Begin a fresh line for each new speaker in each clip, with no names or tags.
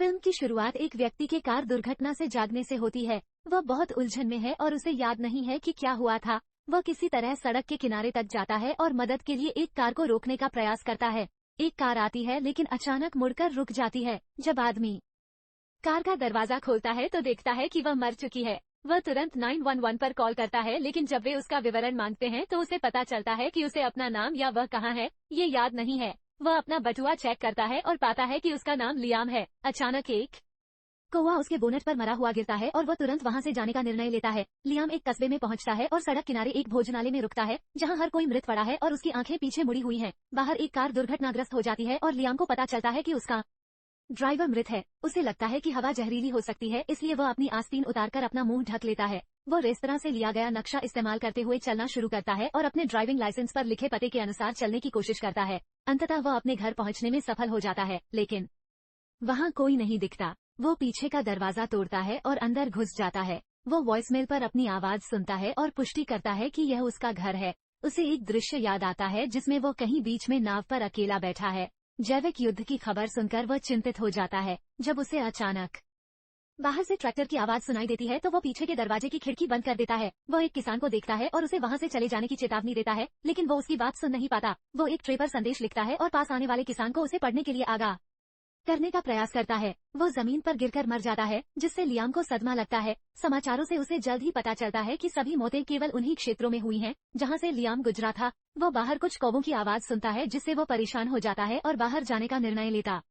Film की शुरुआत एक व्यक्ति के कार दुर्घटना से जागने से होती है। वह बहुत उलझन में है और उसे याद नहीं है कि क्या हुआ था। वह किसी तरह सड़क के किनारे तक जाता है और मदद के लिए एक कार को रोकने का प्रयास करता है। एक कार आती है लेकिन अचानक मुड़कर रुक जाती है। जब आदमी कार का दरवाजा खोलता है तो देखता है कि वह मर चुकी है। वह तुरंत 911 पर कॉल करता है, लेकिन जब वे उसका विवरण मांगते हैं तो उसे पता चलता है कि उसे अपना नाम या वह कहाँ है ये याद नहीं है। वह अपना बटुआ चेक करता है और पाता है कि उसका नाम लियाम है। अचानक एक कौवा उसके बोनट पर मरा हुआ गिरता है और वह तुरंत वहां से जाने का निर्णय लेता है। लियाम एक कस्बे में पहुंचता है और सड़क किनारे एक भोजनालय में रुकता है जहां हर कोई मृत पड़ा है और उसकी आंखें पीछे मुड़ी हुई हैं। बाहर एक कार दुर्घटनाग्रस्त हो जाती है और लियाम को पता चलता है कि उसका ड्राइवर मृत है। उसे लगता है कि हवा जहरीली हो सकती है, इसलिए वह अपनी आस्तीन उतारकर अपना मुंह ढक लेता है। वह रेस्तरां से लिया गया नक्शा इस्तेमाल करते हुए चलना शुरू करता है और अपने ड्राइविंग लाइसेंस पर लिखे पते के अनुसार चलने की कोशिश करता है। अंततः वह अपने घर पहुंचने में सफल हो जाता है, लेकिन वहां कोई नहीं दिखता। वो पीछे का दरवाजा तोड़ता है और अंदर घुस जाता है। वो वॉइसमेल पर अपनी आवाज सुनता है और पुष्टि करता है कि यह उसका घर है। उसे एक दृश्य याद आता है जिसमें वो कहीं बीच में नाव पर अकेला बैठा है। जैविक युद्ध की खबर सुनकर वह चिंतित हो जाता है। जब उसे अचानक बाहर से ट्रैक्टर की आवाज सुनाई देती है तो वो पीछे के दरवाजे की खिड़की बंद कर देता है। वह एक किसान को देखता है और उसे वहां से चले जाने की चेतावनी देता है, लेकिन वो उसकी बात सुन नहीं पाता। वो एक ट्रे पर संदेश लिखता है और पास आने वाले किसान को उसे पढ़ने के लिए आगाह करने का प्रयास करता है। वो जमीन पर गिरकर मर जाता है, जिससे लियाम को सदमा लगता है। समाचारों से उसे जल्द ही पता चलता है कि सभी मौतें केवल उन्हीं क्षेत्रों में हुई हैं जहां से लियाम गुजरा था। वो बाहर कुछ कौवों की आवाज सुनता है जिससे वो परेशान हो जाता है और बाहर जाने का निर्णय लेता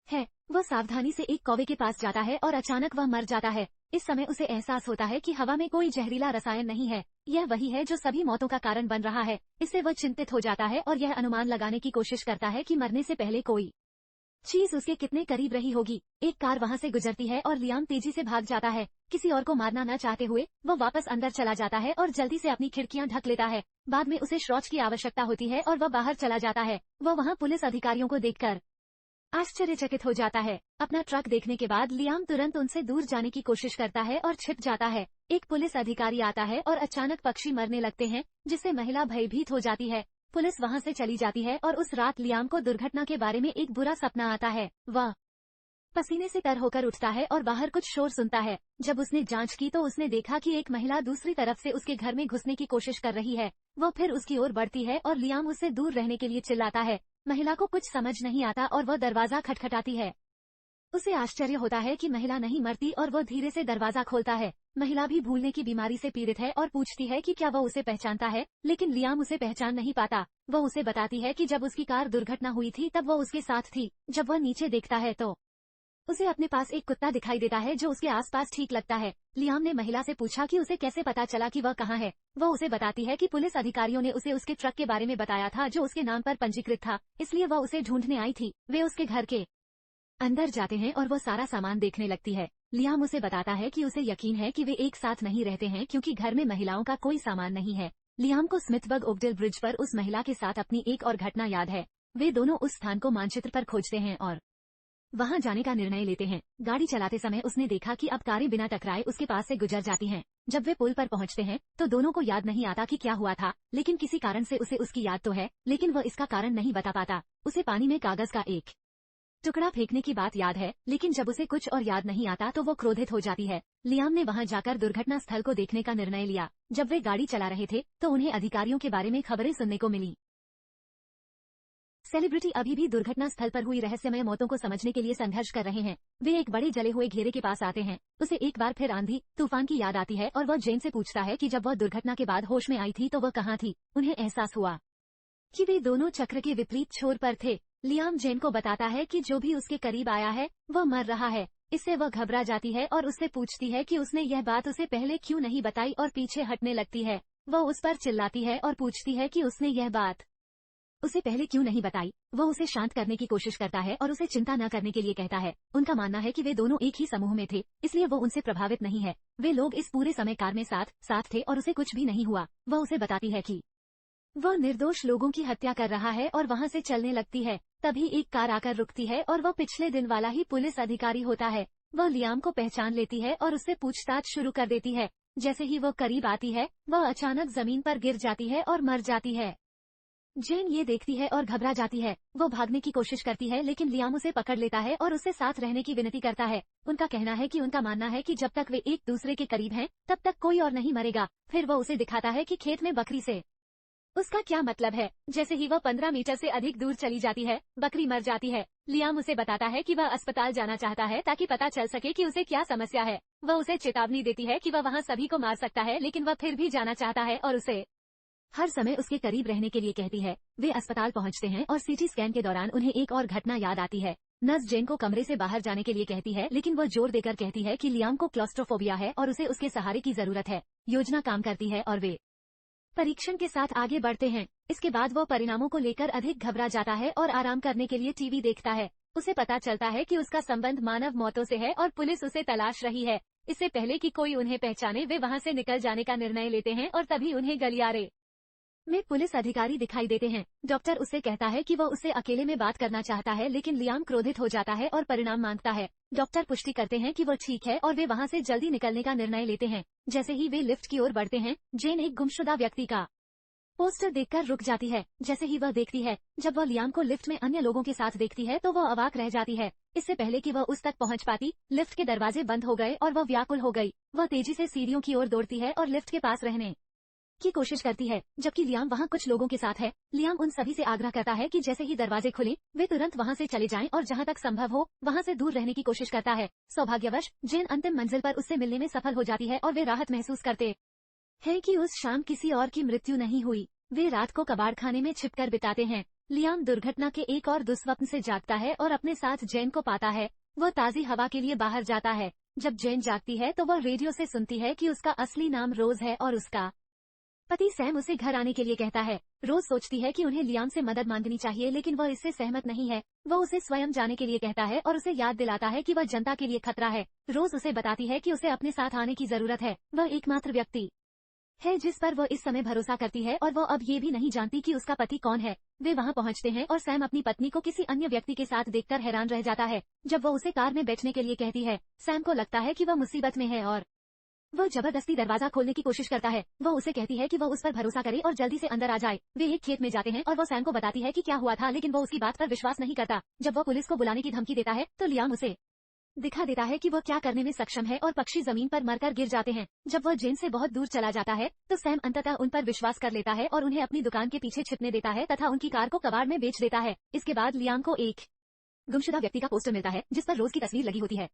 है। वह सावधानी से एक कौवे के पास जाता है और अचानक वह मर जाता है। इस समय उसे एहसास होता है कि हवा में कोई जहरीला रसायन नहीं है। यह वही है जो सभी मौतों का कारण बन रहा है। इससे वह चिंतित हो जाता है और यह अनुमान लगाने की कोशिश करता है कि मरने से पहले कोई चीज उसके कितने करीब रही होगी। एक कार वहां से गुजरती है और लियाम तेजी से भाग जाता है। किसी और को मारना न चाहते हुए वह वापस अंदर चला जाता है और जल्दी से अपनी खिड़कियां ढक लेता है। बाद में उसे शौच की आवश्यकता होती है और वह बाहर चला जाता है। वह वहां पुलिस अधिकारियों को देखकर आश्चर्यचकित हो जाता है। अपना ट्रक देखने के बाद लियाम तुरंत उनसे दूर जाने की कोशिश करता है और छिप जाता है। एक पुलिस अधिकारी आता है और अचानक पक्षी मरने लगते हैं, जिससे महिला भयभीत हो जाती है। पुलिस वहां से चली जाती है और उस रात लियाम को दुर्घटना के बारे में एक बुरा सपना आता है। वह पसीने से तर होकर उठता है और बाहर कुछ शोर सुनता है। जब उसने जांच की तो उसने देखा कि एक महिला दूसरी तरफ से उसके घर में घुसने की कोशिश कर रही है। वह फिर उसकी ओर बढ़ती है और लियाम उससे दूर रहने के लिए चिल्लाता है। महिला को कुछ समझ नहीं आता और वह दरवाजा खटखटाती है। उसे आश्चर्य होता है कि महिला नहीं मरती और वह धीरे से दरवाजा खोलता है। महिला भी भूलने की बीमारी से पीड़ित है और पूछती है कि क्या वह उसे पहचानता है, लेकिन लियाम उसे पहचान नहीं पाता। वह उसे बताती है कि जब उसकी कार दुर्घटना हुई थी तब वह उसके साथ थी। जब वह नीचे देखता है तो उसे अपने पास एक कुत्ता दिखाई देता है जो उसके आसपास ठीक लगता है। लियाम ने महिला से पूछा कि उसे कैसे पता चला कि वह कहाँ है। वह उसे बताती है कि पुलिस अधिकारियों ने उसे उसके ट्रक के बारे में बताया था जो उसके नाम पर पंजीकृत था, इसलिए वह उसे ढूंढने आई थी। वे उसके घर के अंदर जाते हैं और वो सारा सामान देखने लगती है। लियाम उसे बताता है कि उसे यकीन है कि वे एक साथ नहीं रहते हैं क्योंकि घर में महिलाओं का कोई सामान नहीं है। लियाम को स्मिथबर्ग ओकडेल ब्रिज पर उस महिला के साथ अपनी एक और घटना याद है। वे दोनों उस स्थान को मानचित्र पर खोजते हैं और वहां जाने का निर्णय लेते हैं। गाड़ी चलाते समय उसने देखा कि अब कारें बिना टकराए उसके पास से गुजर जाती हैं। जब वे पुल पर पहुंचते हैं तो दोनों को याद नहीं आता कि क्या हुआ था, लेकिन किसी कारण से उसे उसकी याद तो है, लेकिन वह इसका कारण नहीं बता पाता। उसे पानी में कागज का एक टुकड़ा फेंकने की बात याद है, लेकिन जब उसे कुछ और याद नहीं आता तो वो क्रोधित हो जाती है। लियाम ने वहां जाकर दुर्घटना स्थल को देखने का निर्णय लिया। जब वे गाड़ी चला रहे थे तो उन्हें अधिकारियों के बारे में खबरें सुनने को मिली। सेलिब्रिटी अभी भी दुर्घटना स्थल पर हुई रहस्यमय मौतों को समझने के लिए संघर्ष कर रहे हैं। वे एक बड़े जले हुए घेरे के पास आते हैं। उसे एक बार फिर आंधी तूफान की याद आती है और वह जेन से पूछता है कि जब वह दुर्घटना के बाद होश में आई थी तो वह कहाँ थी। उन्हें एहसास हुआ कि वे दोनों चक्र के विपरीत छोर पर थे। लियाम जेन को बताता है कि जो भी उसके करीब आया है वह मर रहा है। इससे वह घबरा जाती है और उससे पूछती है कि उसने यह बात उसे पहले क्यों नहीं बताई और पीछे हटने लगती है। वह उस पर चिल्लाती है और पूछती है कि उसने यह बात उसे पहले क्यों नहीं बताई। वह उसे शांत करने की कोशिश करता है और उसे चिंता न करने के लिए कहता है। उनका मानना है कि वे दोनों एक ही समूह में थे, इसलिए वो उनसे प्रभावित नहीं है। वे लोग इस पूरे समय कार में साथ थे और उसे कुछ भी नहीं हुआ। वह उसे बताती है कि वह निर्दोष लोगों की हत्या कर रहा है और वहां से चलने लगती है। तभी एक कार आकर रुकती है और वह पिछले दिन वाला ही पुलिस अधिकारी होता है। वह लियाम को पहचान लेती है और उससे पूछताछ शुरू कर देती है। जैसे ही वह करीब आती है वह अचानक जमीन पर गिर जाती है और मर जाती है। जेन ये देखती है और घबरा जाती है। वो भागने की कोशिश करती है लेकिन लियाम उसे पकड़ लेता है और उससे साथ रहने की विनती करता है। उनका कहना है कि उनका मानना है कि जब तक वे एक दूसरे के करीब हैं, तब तक कोई और नहीं मरेगा। फिर वो उसे दिखाता है कि खेत में बकरी से उसका क्या मतलब है। जैसे ही वह 15 मीटर से अधिक दूर चली जाती है, बकरी मर जाती है। लियाम उसे बताता है कि वह अस्पताल जाना चाहता है ताकि पता चल सके कि उसे क्या समस्या है। वह उसे चेतावनी देती है कि वह वहाँ सभी को मार सकता है, लेकिन वह फिर भी जाना चाहता है और उसे हर समय उसके करीब रहने के लिए कहती है। वे अस्पताल पहुंचते हैं और सीटी स्कैन के दौरान उन्हें एक और घटना याद आती है। नर्स जेन को कमरे से बाहर जाने के लिए कहती है, लेकिन वह जोर देकर कहती है कि लियाम को क्लॉस्ट्रोफोबिया है और उसे उसके सहारे की जरूरत है। योजना काम करती है और वे परीक्षण के साथ आगे बढ़ते हैं। इसके बाद वो परिणामों को लेकर अधिक घबरा जाता है और आराम करने के लिए टीवी देखता है। उसे पता चलता है कि उसका संबंध मानव मौतों से है और पुलिस उसे तलाश रही है। इससे पहले कि कोई उन्हें पहचाने, वे वहां से निकल जाने का निर्णय लेते हैं और तभी उन्हें गलियारे में पुलिस अधिकारी दिखाई देते हैं। डॉक्टर उससे कहता है कि वो उससे अकेले में बात करना चाहता है, लेकिन लियाम क्रोधित हो जाता है और परिणाम मांगता है। डॉक्टर पुष्टि करते हैं कि वो ठीक है और वे वहां से जल्दी निकलने का निर्णय लेते हैं। जैसे ही वे लिफ्ट की ओर बढ़ते हैं, जेन एक गुमशुदा व्यक्ति का पोस्टर देखकर रुक जाती है। जैसे ही वह देखती है, जब वह लियाम को लिफ्ट में अन्य लोगों के साथ देखती है तो वह अवाक रह जाती है। इससे पहले कि वह उस तक पहुंच पाती, लिफ्ट के दरवाजे बंद हो गए और वह व्याकुल हो गई। वह तेजी से सीढ़ियों की ओर दौड़ती है और लिफ्ट के पास रहने की कोशिश करती है, जबकि लियाम वहां कुछ लोगों के साथ है। लियाम उन सभी से आग्रह करता है कि जैसे ही दरवाजे खुले, वे तुरंत वहां से चले जाएं और जहां तक संभव हो वहां से दूर रहने की कोशिश करता है। सौभाग्यवश जेन अंतिम मंजिल पर उससे मिलने में सफल हो जाती है और वे राहत महसूस करते हैं कि उस शाम किसी और की मृत्यु नहीं हुई। वे रात को कबाड़खाने में छिपकर बिताते हैं। लियाम दुर्घटना के एक और दुस्वप्न से जागता है और अपने साथ जेन को पाता है। वह ताजी हवा के लिए बाहर जाता है। जब जेन जागती है तो वह रेडियो से सुनती है कि उसका असली नाम रोज है और उसका पति सैम उसे घर आने के लिए कहता है। रोज सोचती है कि उन्हें लियाम से मदद मांगनी चाहिए, लेकिन वह इससे सहमत नहीं है। वह उसे स्वयं जाने के लिए कहता है और उसे याद दिलाता है कि वह जनता के लिए खतरा है। रोज उसे बताती है कि उसे अपने साथ आने की जरूरत है। वह एकमात्र व्यक्ति है जिस पर वह इस समय भरोसा करती है और वह अब ये भी नहीं जानती कि उसका पति कौन है। वे वहां पहुंचते हैं और सैम अपनी पत्नी को किसी अन्य व्यक्ति के साथ देखकर हैरान रह जाता है। जब वह उसे कार में बैठने के लिए कहती है, सैम को लगता है कि वह मुसीबत में है और वह जबरदस्ती दरवाजा खोलने की कोशिश करता है। वह उसे कहती है कि वह उस पर भरोसा करे और जल्दी से अंदर आ जाए। वे एक खेत में जाते हैं और वह सैम को बताती है कि क्या हुआ था, लेकिन वह उसकी बात पर विश्वास नहीं करता। जब वह पुलिस को बुलाने की धमकी देता है तो लियाम उसे दिखा देता है कि वह क्या करने में सक्षम है और पक्षी जमीन पर मरकर गिर जाते हैं। जब वह जेन से बहुत दूर चला जाता है तो सैम अंततः उन पर विश्वास कर लेता है और उन्हें अपनी दुकान के पीछे छिपने देता है तथा उनकी कार को कबाड़ में बेच देता है। इसके बाद लियाम को एक गुमशुदा व्यक्ति का पोस्टर मिलता है जिस पर रोज की तस्वीर लगी होती है।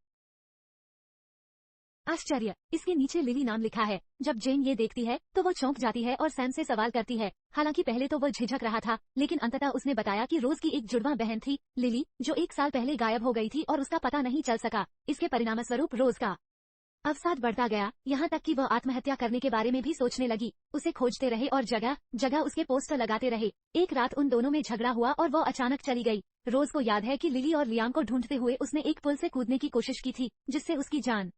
आश्चर्य, इसके नीचे लिली नाम लिखा है। जब जेन ये देखती है तो वो चौंक जाती है और सैम से सवाल करती है। हालांकि पहले तो वो झिझक रहा था, लेकिन अंततः उसने बताया कि रोज की एक जुड़वा बहन थी, लिली, जो 1 साल पहले गायब हो गई थी और उसका पता नहीं चल सका। इसके परिणामस्वरूप रोज का अवसाद बढ़ता गया, यहाँ तक कि वह आत्महत्या करने के बारे में भी सोचने लगी। उसे खोजते रहे और जगह जगह उसके पोस्टर लगाते रहे। एक रात उन दोनों में झगड़ा हुआ और वो अचानक चली गई। रोज को याद है कि लिली और लियाम को ढूंढते हुए उसने एक पुल से कूदने की कोशिश की थी, जिससे उसकी जान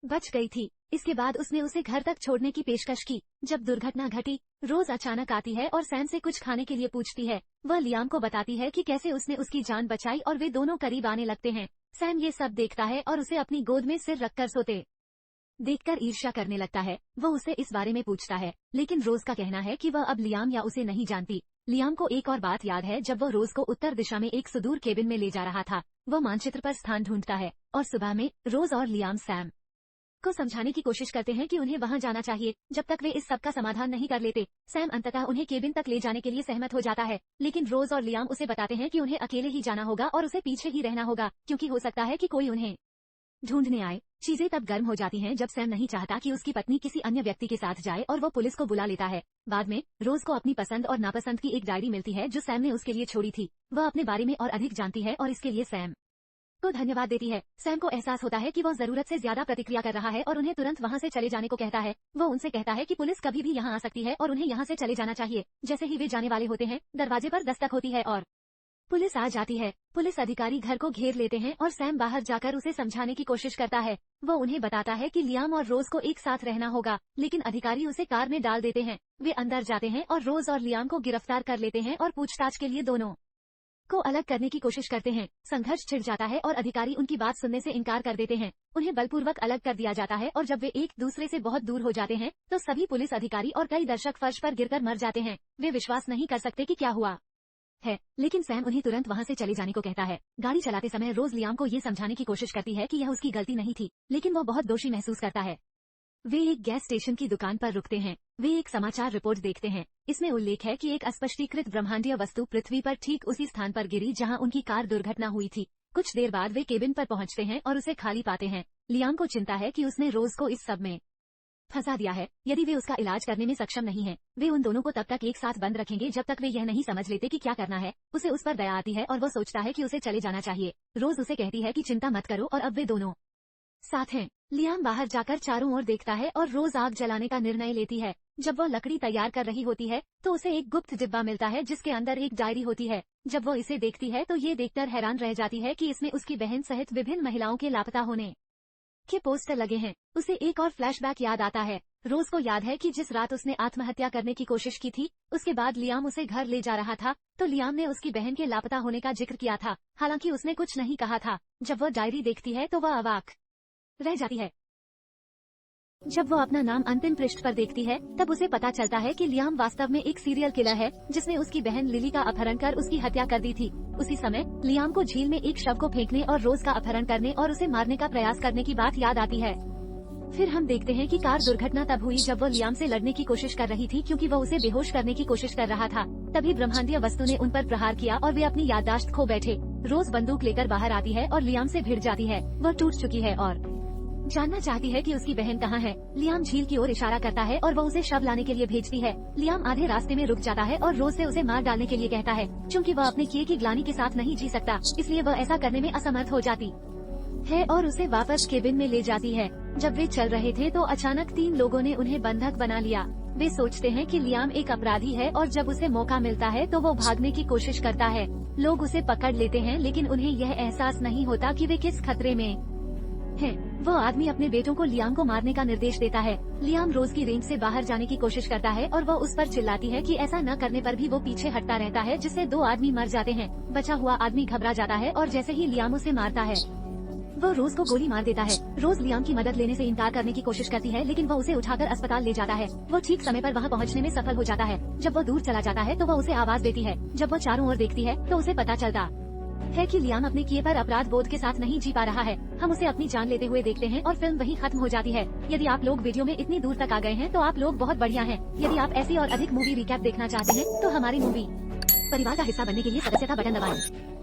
बच गई थी। इसके बाद उसने उसे घर तक छोड़ने की पेशकश की। जब दुर्घटना घटी, रोज अचानक आती है और सैम से कुछ खाने के लिए पूछती है। वह लियाम को बताती है कि कैसे उसने उसकी जान बचाई और वे दोनों करीब आने लगते हैं। सैम ये सब देखता है और उसे अपनी गोद में सिर रखकर सोते देखकर ईर्ष्या करने लगता है। वह उसे इस बारे में पूछता है, लेकिन रोज का कहना है कि वह अब लियाम या उसे नहीं जानती। लियाम को एक और बात याद है। जब वह रोज को उत्तर दिशा में एक सुदूर केबिन में ले जा रहा था, वह मानचित्र पर स्थान ढूंढता है और सुबह में रोज और लियाम सैम को समझाने की कोशिश करते हैं कि उन्हें वहां जाना चाहिए जब तक वे इस सब का समाधान नहीं कर लेते। सैम अंततः उन्हें केबिन तक ले जाने के लिए सहमत हो जाता है, लेकिन रोज और लियाम उसे बताते हैं कि उन्हें अकेले ही जाना होगा और उसे पीछे ही रहना होगा, क्योंकि हो सकता है कि कोई उन्हें ढूंढने आए। चीजें तब गर्म हो जाती हैं जब सैम नहीं चाहता कि उसकी पत्नी किसी अन्य व्यक्ति के साथ जाए और वो पुलिस को बुला लेता है। बाद में रोज को अपनी पसंद और नापसंद की एक डायरी मिलती है जो सैम ने उसके लिए छोड़ी थी। वह अपने बारे में और अधिक जानती है और इसके लिए सैम को धन्यवाद देती है। सैम को एहसास होता है कि वह जरूरत से ज्यादा प्रतिक्रिया कर रहा है और उन्हें तुरंत वहां से चले जाने को कहता है। वह उनसे कहता है कि पुलिस कभी भी यहाँ आ सकती है और उन्हें यहाँ से चले जाना चाहिए। जैसे ही वे जाने वाले होते हैं, दरवाजे पर दस्तक होती है और पुलिस आ जाती है। पुलिस अधिकारी घर को घेर लेते हैं और सैम बाहर जाकर उसे समझाने की कोशिश करता है। वो उन्हें बताता है कि लियाम और रोज को एक साथ रहना होगा, लेकिन अधिकारी उसे कार में डाल देते हैं। वे अंदर जाते हैं और रोज और लियाम को गिरफ्तार कर लेते हैं और पूछताछ के लिए दोनों को अलग करने की कोशिश करते हैं। संघर्ष छिड़ जाता है और अधिकारी उनकी बात सुनने से इनकार कर देते हैं। उन्हें बलपूर्वक अलग कर दिया जाता है और जब वे एक दूसरे से बहुत दूर हो जाते हैं तो सभी पुलिस अधिकारी और कई दर्शक फर्श पर गिरकर मर जाते हैं। वे विश्वास नहीं कर सकते कि क्या हुआ है, लेकिन सैम उन्हें तुरंत वहां से चले जाने को कहता है। गाड़ी चलाते समय रोज लियाम को ये समझाने की कोशिश करती है कि यह उसकी गलती नहीं थी, लेकिन वो बहुत दोषी महसूस करता है। वे एक गैस स्टेशन की दुकान पर रुकते हैं। वे एक समाचार रिपोर्ट देखते हैं। इसमें उल्लेख है कि एक अस्पष्टीकृत ब्रह्मांडीय वस्तु पृथ्वी पर ठीक उसी स्थान पर गिरी जहां उनकी कार दुर्घटना हुई थी। कुछ देर बाद वे केबिन पर पहुंचते हैं और उसे खाली पाते हैं। लियाम को चिंता है कि उसने रोज को इस सब में फंसा दिया है। यदि वे उसका इलाज करने में सक्षम नहीं हैं, वे उन दोनों को तब तक एक साथ बंद रखेंगे जब तक वे यह नहीं समझ लेते कि क्या करना है। उसे उस पर दया आती है और वो सोचता है कि उसे चले जाना चाहिए। रोज उसे कहती है कि चिंता मत करो और अब वे दोनों साथ हैं। लियाम बाहर जाकर चारों ओर देखता है और रोज आग जलाने का निर्णय लेती है। जब वो लकड़ी तैयार कर रही होती है तो उसे एक गुप्त डिब्बा मिलता है जिसके अंदर एक डायरी होती है। जब वो इसे देखती है तो ये देखकर हैरान रह जाती है कि इसमें उसकी बहन सहित विभिन्न महिलाओं के लापता होने के पोस्टर लगे हैं। उसे एक और फ्लैशबैक याद आता है। रोज को याद है कि जिस रात उसने आत्महत्या करने की कोशिश की थी, उसके बाद लियाम उसे घर ले जा रहा था तो लियाम ने उसकी बहन के लापता होने का जिक्र किया था, हालांकि उसने कुछ नहीं कहा था। जब वह डायरी देखती है तो वह अवाक रह जाती है। जब वो अपना नाम अंतिम पृष्ठ पर देखती है तब उसे पता चलता है कि लियाम वास्तव में एक सीरियल किलर है जिसने उसकी बहन लिली का अपहरण कर उसकी हत्या कर दी थी। उसी समय लियाम को झील में एक शव को फेंकने और रोज का अपहरण करने और उसे मारने का प्रयास करने की बात याद आती है। फिर हम देखते हैं कि कार दुर्घटना तब हुई जब वो लियाम से लड़ने की कोशिश कर रही थी क्योंकि वो उसे बेहोश करने की कोशिश कर रहा था। तभी ब्रह्मांडीय वस्तु ने उन पर प्रहार किया और वे अपनी याददाश्त खो बैठे। रोज बंदूक लेकर बाहर आती है और लियाम से भिड़ जाती है। वह टूट चुकी है और जानना चाहती है कि उसकी बहन कहाँ है। लियाम झील की ओर इशारा करता है और वो उसे शव लाने के लिए भेजती है। लियाम आधे रास्ते में रुक जाता है और रोज से उसे मार डालने के लिए कहता है। क्योंकि वह अपने किए की ग्लानि के साथ नहीं जी सकता, इसलिए वह ऐसा करने में असमर्थ हो जाती है और उसे वापस केबिन में ले जाती है। जब वे चल रहे थे तो अचानक 3 लोगों ने उन्हें बंधक बना लिया। वे सोचते हैं कि लियाम एक अपराधी है और जब उसे मौका मिलता है तो वो भागने की कोशिश करता है। लोग उसे पकड़ लेते हैं लेकिन उन्हें यह एहसास नहीं होता कि वे किस खतरे में हैं। वो आदमी अपने बेटों को लियाम को मारने का निर्देश देता है। लियाम रोज की रेंज से बाहर जाने की कोशिश करता है और वो उस पर चिल्लाती है कि ऐसा न करने पर भी वो पीछे हटता रहता है, जिससे 2 आदमी मर जाते हैं। बचा हुआ आदमी घबरा जाता है और जैसे ही लियाम उसे मारता है वो रोज को गोली मार देता है। रोज लियाम की मदद लेने से इनकार करने की कोशिश करती है लेकिन वो उसे उठाकर अस्पताल ले जाता है। वो ठीक समय पर वहाँ पहुँचने में सफल हो जाता है। जब वो दूर चला जाता है तो वो उसे आवाज देती है। जब वो चारों ओर देखती है तो उसे पता चलता है कि लियाम अपने किए पर अपराध बोध के साथ नहीं जी पा रहा है। हम उसे अपनी जान लेते हुए देखते हैं और फिल्म वहीं खत्म हो जाती है। यदि आप लोग वीडियो में इतनी दूर तक आ गए हैं तो आप लोग बहुत बढ़िया हैं। यदि आप ऐसी और अधिक मूवी रिकैप देखना चाहते हैं तो हमारे मूवी परिवार का हिस्सा बनने के लिए सदस्यता बटन दबाएं।